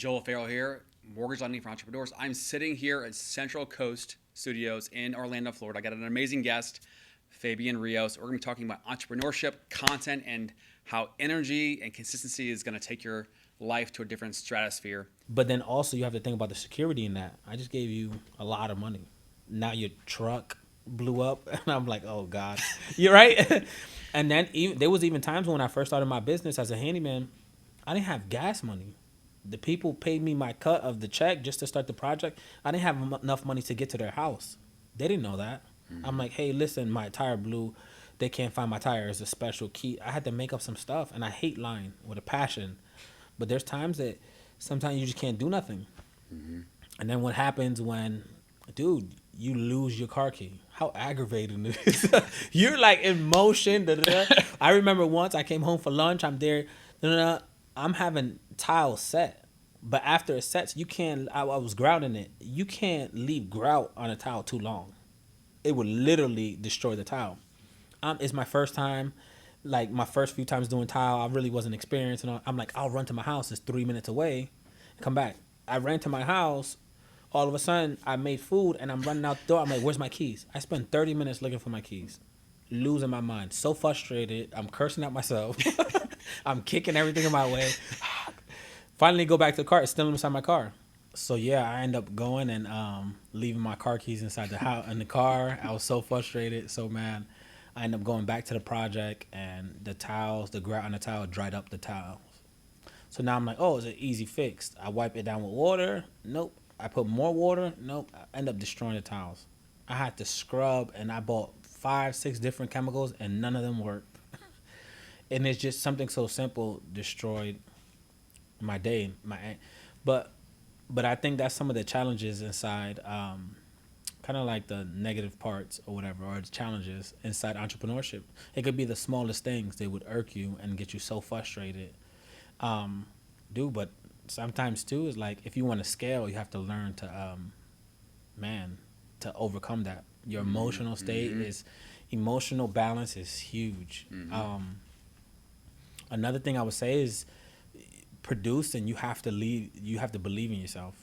Joel Farrell here, Mortgage Lending for Entrepreneurs. I'm sitting here at Central Coast Studios in Orlando, Florida. I got an amazing guest, Fabian Rios. We're going to be talking about entrepreneurship, content, and how energy and consistency is going to take your life to a different stratosphere. But then also you have to think about the security in that. I just gave you a lot of money. Now your truck blew up, and I'm like, oh God, you're right. And then there was even times when I first started my business as a handyman, I didn't have gas money. The people paid me my cut of the check just to start the project. I didn't have enough money to get to their house. They didn't know that. I'm like, hey, listen, my tire blew. They can't find my tire. It's a special key. I had to make up some stuff, and I hate lying with a passion. But there's times that sometimes you just can't do nothing. And then what happens when, dude, you lose your car key? How aggravating it is. You're like in motion. Da, da, da. I remember once I came home for lunch. I'm there. Da, da, da. I'm having tile set. But after it sets, you can't, I was grouting it. You can't leave grout on a tile too long. It would literally destroy the tile. It's my first time. Like my first few times doing tile, I really wasn't experienced. And I'm like, I'll run to my house. It's 3 minutes away. Come back. I ran to my house. All of a sudden, I made food, and I'm running out the door. I'm like, where's my keys? I spent 30 minutes looking for my keys. Losing my mind. So frustrated. I'm cursing at myself. I'm kicking everything in my way. Finally go back to the car. It's still inside my car. So, yeah, I end up going and leaving my car keys inside the house, in the car. I was so frustrated, so mad. I end up going back to the project, and the tiles, the grout on the tile dried up the tiles. So now I'm like, oh, it's an easy fix. I wipe it down with water. Nope. I put more water. Nope. I end up destroying the tiles. I had to scrub, and I bought 5-6 different chemicals, and none of them worked. And it's just something so simple destroyed my day. But I think that's some of the challenges inside, kind of like the negative parts or whatever, or the challenges inside entrepreneurship. It could be the smallest things that would irk you and get you so frustrated. But sometimes too is like if you want to scale, you have to learn to, to overcome that. Your emotional state is, emotional balance is huge. Another thing I would say is produce, and you have to believe in yourself.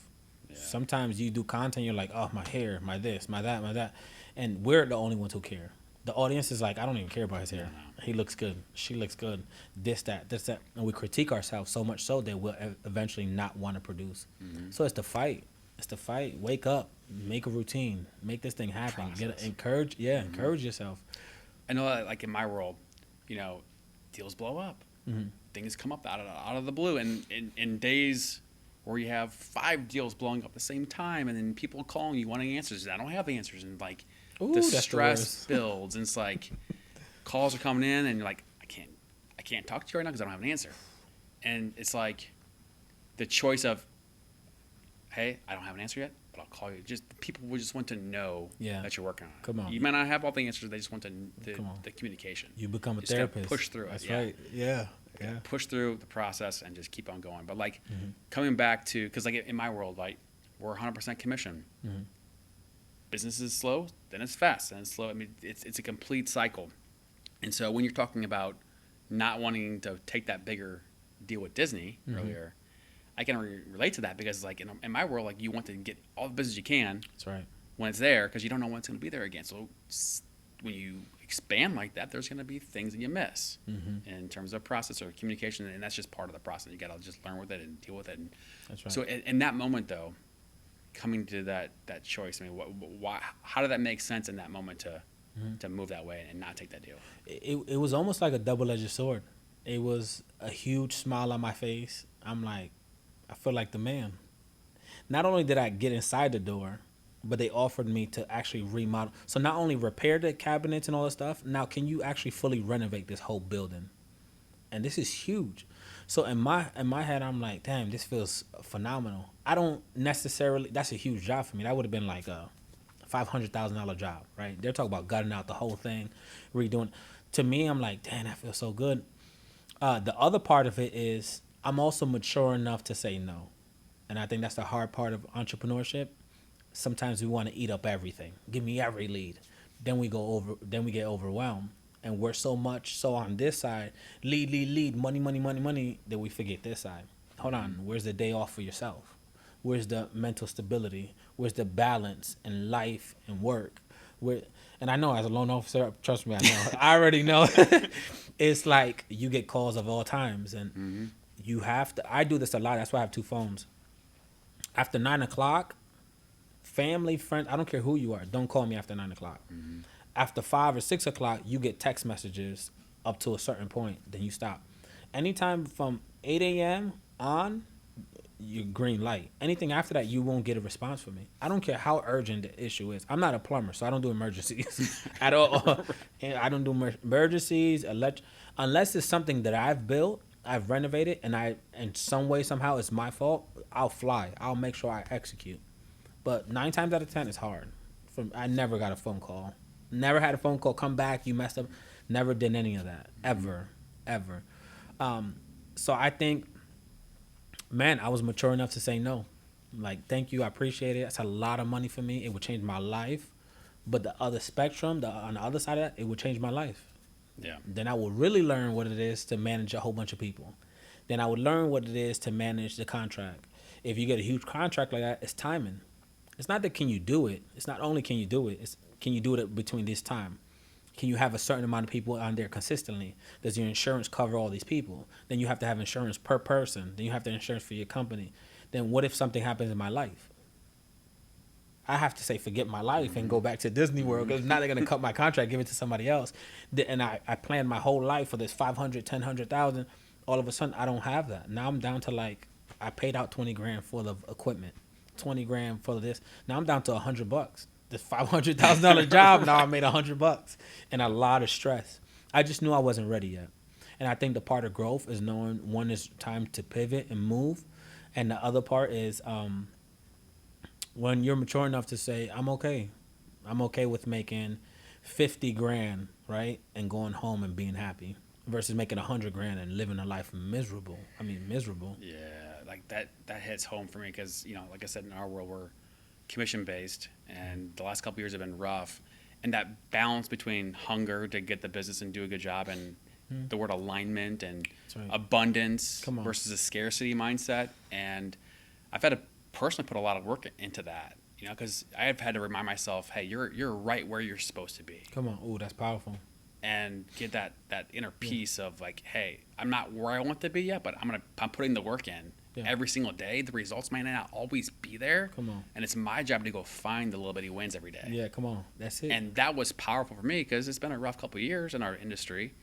Yeah. Sometimes you do content, you're like, oh, my hair, my this, my that, and we're the only ones who care. The audience is like, I don't even care about his hair. He looks good. She looks good. This, that. And we critique ourselves so much so that we'll eventually not want to produce. So it's the fight. Wake up. Make a routine. Make this thing happen. Encourage yourself. I know that, like in my world, deals blow up. Things come up out of the blue. And in days where you have 5 deals blowing up at the same time, and then people calling you wanting answers, and I don't have answers, and like, the stress builds, and it's like calls are coming in, and you're like, I can't talk to you right now because I don't have an answer. And it's like the choice of, hey, I don't have an answer yet, but I'll call you. Just people will just want to know that you're working on it. Come on. You might not have all the answers. They just want the communication. You become a just therapist. Push through it. That's right. Yeah. Push through the process and just keep on going. But like coming back to, because like in my world, like we're 100% commission. Business is slow, then it's fast, then it's slow. I mean, it's a complete cycle. And so when you're talking about not wanting to take that bigger deal with Disney earlier, I can relate to that because like in my world, like you want to get all the business you can. That's right. When it's there, because you don't know when it's going to be there again. So when you expand like that, there's going to be things that you miss in terms of process or communication, and that's just part of the process. You got to just learn with it and deal with it. And that's right. So in that moment, though, coming to that choice, I mean, why? How did that make sense in that moment to move that way and not take that deal? It was almost like a double-edged sword. It was a huge smile on my face. I'm like, I feel like the man. Not only did I get inside the door, but they offered me to actually remodel. So not only repair the cabinets and all that stuff, now can you actually fully renovate this whole building? And this is huge. So in my head, I'm like, damn, this feels phenomenal. I don't necessarily, that's a huge job for me. That would have been like a $500,000 job, right? They're talking about gutting out the whole thing, redoing. To me, I'm like, damn, that feels so good. The other part of it is I'm also mature enough to say no. And I think that's the hard part of entrepreneurship. Sometimes we want to eat up everything. Give me every lead. Then we get overwhelmed. And we're so on this side, lead, money, that we forget this side. hold on, where's the day off for yourself? Where's the mental stability? Where's the balance in life and work? And I know as a loan officer, trust me, I know. I already know. It's like you get calls of all times, and you have to. I do this a lot. That's why I have 2 phones. After 9:00, family, friends, I don't care who you are, don't call me after 9:00. After 5 or 6:00, you get text messages up to a certain point, then you stop. Anytime from 8 a.m. on, you green light. Anything after that, you won't get a response from me. I don't care how urgent the issue is. I'm not a plumber, so I don't do emergencies at all. And I don't do emergencies unless it's something that I've built, I've renovated, and in some way, somehow, it's my fault. I'll fly. I'll make sure I execute. But 9 times out of 10, it's hard. I never got a phone call. Never had a phone call. Come back. You messed up. Never did any of that. Ever. So I think, man, I was mature enough to say no. Like, thank you. I appreciate it. That's a lot of money for me. It would change my life. But the other spectrum, on the other side of that, it would change my life. Yeah. Then I would really learn what it is to manage a whole bunch of people. Then I would learn what it is to manage the contract. If you get a huge contract like that, it's timing. It's not that can you do it. It's not only can you do it. It's can you do it between this time. Can you have a certain amount of people on there consistently? Does your insurance cover all these people? Then you have to have insurance per person. Then you have to have insurance for your company. Then what if something happens in my life? I have to say forget my life and go back to Disney World because now they're going to cut my contract, give it to somebody else. And I planned my whole life for this 500, 1,000. All of a sudden, I don't have that. Now I'm down to like, I paid out 20 grand for the equipment, 20 grand for this. Now I'm down to $100. This $500,000 job, now I made $100 and a lot of stress. I just knew I wasn't ready yet. And I think the part of growth is knowing one is time to pivot and move. And the other part is when you're mature enough to say, I'm okay. I'm okay with making 50 grand, right? And going home and being happy versus making 100 grand and living a life miserable. I mean, miserable. Yeah, like that hits home for me because, you know, like I said, in our world, we're commission based and the last couple of years have been rough. And that balance between hunger to get the business and do a good job and the word alignment and abundance versus a scarcity mindset. And I've had to personally put a lot of work into that, you know, because I have had to remind myself, hey, you're right where you're supposed to be. Come on. Oh, that's powerful. And get that inner peace of like, hey, I'm not where I want to be yet, but I'm putting the work in every single day. The results might not always be there. Come on. And it's my job to go find the little bitty wins every day. Yeah, come on. That's it. And that was powerful for me because it's been a rough couple of years in our industry.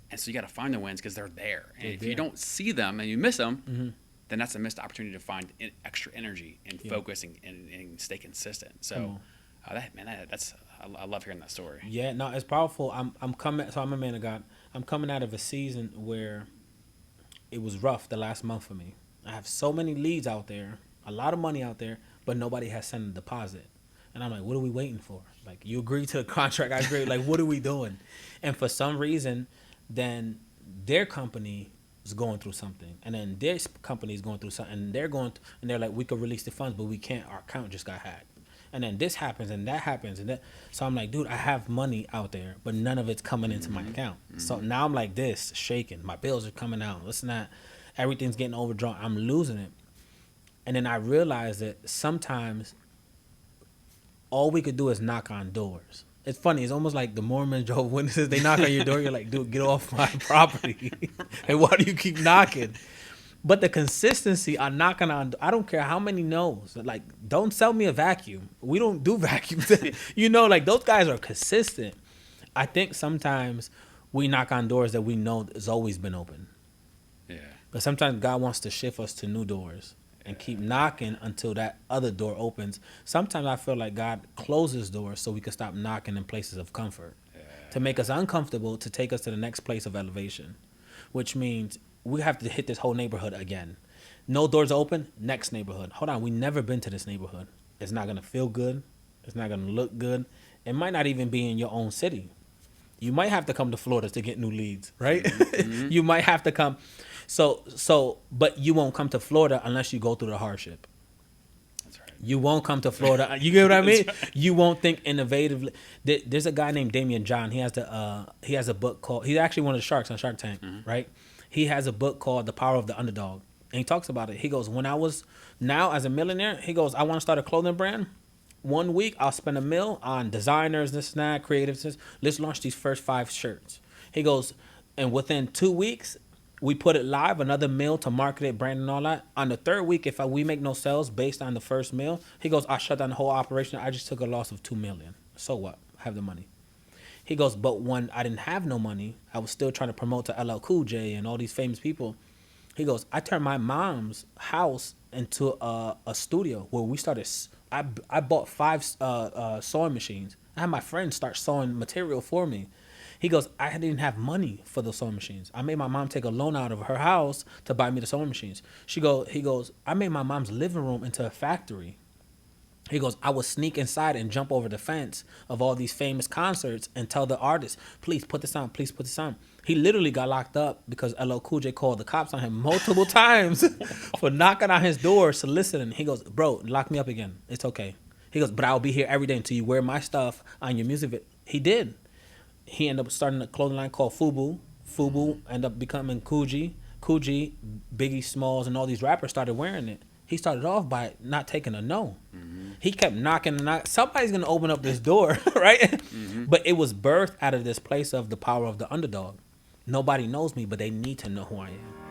And so you got to find the wins because they're there. And if you don't see them and you miss them, then that's a missed opportunity to find extra energy and focus and stay consistent. So I love hearing that story. Yeah, no, it's powerful. I'm a man of God. I'm coming out of a season where it was rough the last month for me. I have so many leads out there, a lot of money out there, but nobody has sent a deposit. And I'm like, what are we waiting for? Like, you agreed to the contract, I agree. Like, what are we doing? And for some reason, then their company is going through something, and then this company is going through something, and they're like, we could release the funds, but we can't. Our account just got hacked. And then this happens, and that happens, and that. So I'm like, dude, I have money out there, but none of it's coming into my account. So now I'm like this, shaking. My bills are coming out. Listen, that everything's getting overdrawn. I'm losing it. And then I realized that sometimes all we could do is knock on doors. It's funny. It's almost like the Mormon Jehovah's Witnesses. They knock on your door. You're like, dude, get off my property. And why do you keep knocking? But the consistency on knocking on, I don't care how many no's. Like, don't sell me a vacuum. We don't do vacuums. You know, like, those guys are consistent. I think sometimes we knock on doors that we know has always been open. Yeah. But sometimes God wants to shift us to new doors and keep knocking until that other door opens. Sometimes I feel like God closes doors so we can stop knocking in places of comfort, to make us uncomfortable, to take us to the next place of elevation, which means we have to hit this whole neighborhood again. No doors open, next neighborhood. Hold on, we never been to this neighborhood. It's not going to feel good. It's not going to look good. It might not even be in your own city. You might have to come to Florida to get new leads, right? Mm-hmm. You might have to come. But you won't come to Florida unless you go through the hardship. That's right. You won't come to Florida. You get what I mean? Right. You won't think innovatively. There's a guy named Damian John. He has a book called, he's actually one of the sharks on Shark Tank, right? He has a book called The Power of the Underdog. And he talks about it. He goes, when I was now as a millionaire, he goes, I want to start a clothing brand. 1 week, I'll spend $1 million on designers, this and that, creatives. Let's launch these first 5 shirts. He goes, and within 2 weeks, we put it live, another meal to market it, brand and all that. On the 3rd week, if we make no sales based on the first meal, he goes, I shut down the whole operation. I just took a loss of $2 million. So what? I have the money. He goes, but when I didn't have no money, I was still trying to promote to LL Cool J and all these famous people. He goes, I turned my mom's house into a studio where we started. I bought 5 sewing machines. I had my friends start sewing material for me. He goes, I didn't have money for the sewing machines. I made my mom take a loan out of her house to buy me the sewing machines. He goes, I made my mom's living room into a factory. He goes, I would sneak inside and jump over the fence of all these famous concerts and tell the artists, please put this on, please put this on. He literally got locked up because LL Cool J called the cops on him multiple times for knocking on his door, soliciting. He goes, bro, lock me up again. It's okay. He goes, but I'll be here every day until you wear my stuff on your music video. He did. He ended up starting a clothing line called Fubu. Fubu ended up becoming Coogee. Coogee, Biggie Smalls, and all these rappers started wearing it. He started off by not taking a no. Mm-hmm. He kept knocking. Somebody's going to open up this door, right? Mm-hmm. But it was birthed out of this place of the power of the underdog. Nobody knows me, but they need to know who I am.